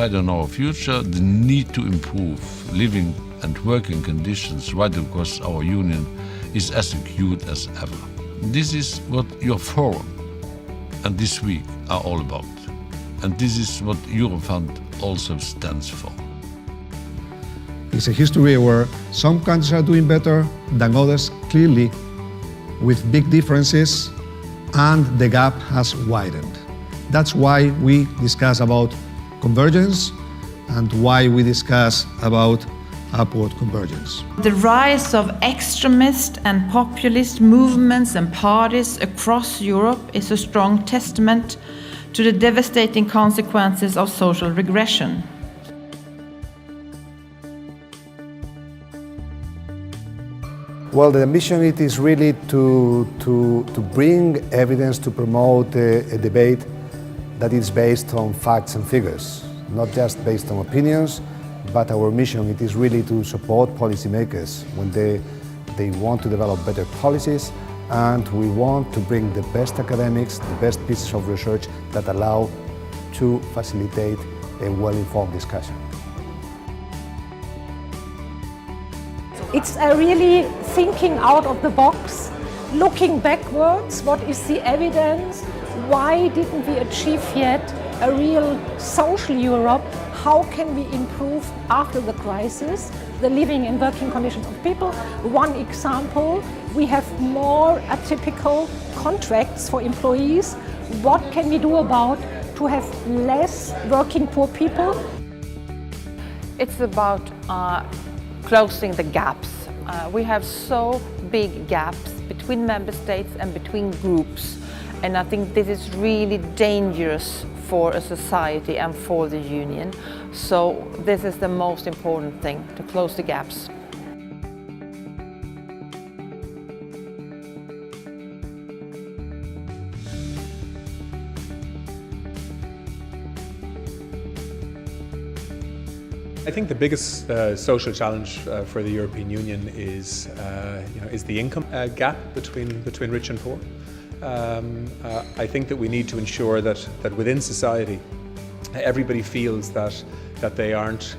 decide on our future, the need to improve living and working conditions right across our union is as acute as ever. This is what your forum and this week are all about. And this is what Eurofund also stands for. It's a history where some countries are doing better than others, clearly, with big differences, and the gap has widened. That's why we discuss about convergence and why we discuss about upward convergence. The rise of extremist and populist movements and parties across Europe is a strong testament to the devastating consequences of social regression. Well, the ambition it is really to bring evidence to promote a debate that is based on facts and figures, not just based on opinions, but our mission it is really to support policymakers when they want to develop better policies, and we want to bring the best academics, the best pieces of research that allow to facilitate a well-informed discussion. It's really thinking out of the box, looking backwards, what is the evidence, why didn't we achieve yet a real social Europe, how can we improve after the crisis the living and working conditions of people. One example, we have more atypical contracts for employees. What can we do about to have less working poor people? It's about closing the gaps. We have so big gaps between member states and between groups, and I think this is really dangerous for a society and for the union. So this is the most important thing, to close the gaps. I think the biggest social challenge for the European Union is the income gap between rich and poor. I think that we need to ensure that within society, everybody feels that they aren't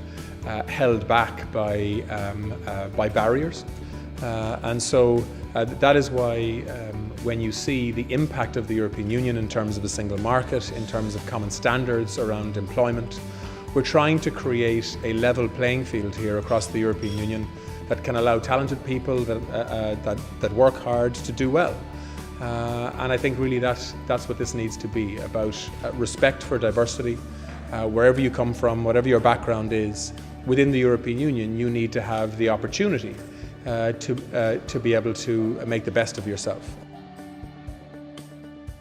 held back by barriers, and so that is why when you see the impact of the European Union in terms of the single market, in terms of common standards around employment, we're trying to create a level playing field here across the European Union that can allow talented people that work hard to do well. And I think really that's what this needs to be, about respect for diversity. Wherever you come from, whatever your background is, within the European Union, you need to have the opportunity to be able to make the best of yourself.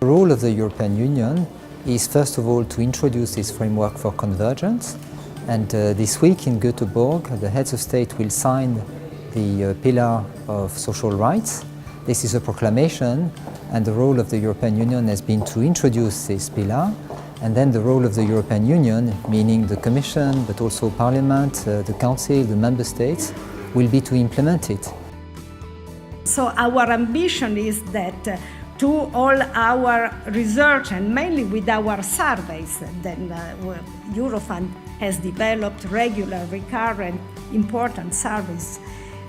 The role of the European Union is first of all to introduce this framework for convergence, and this week in Göteborg the heads of state will sign the pillar of social rights. This is a proclamation, and the role of the European Union has been to introduce this pillar, and then the role of the European Union, meaning the Commission but also Parliament, the Council, the Member States, will be to implement it. So our ambition is that to all our research, and mainly with our surveys that Eurofund has developed, regular, recurrent, important surveys,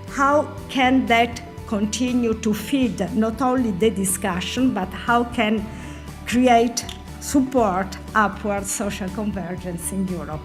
how can that continue to feed not only the discussion, but how can create support upward social convergence in Europe?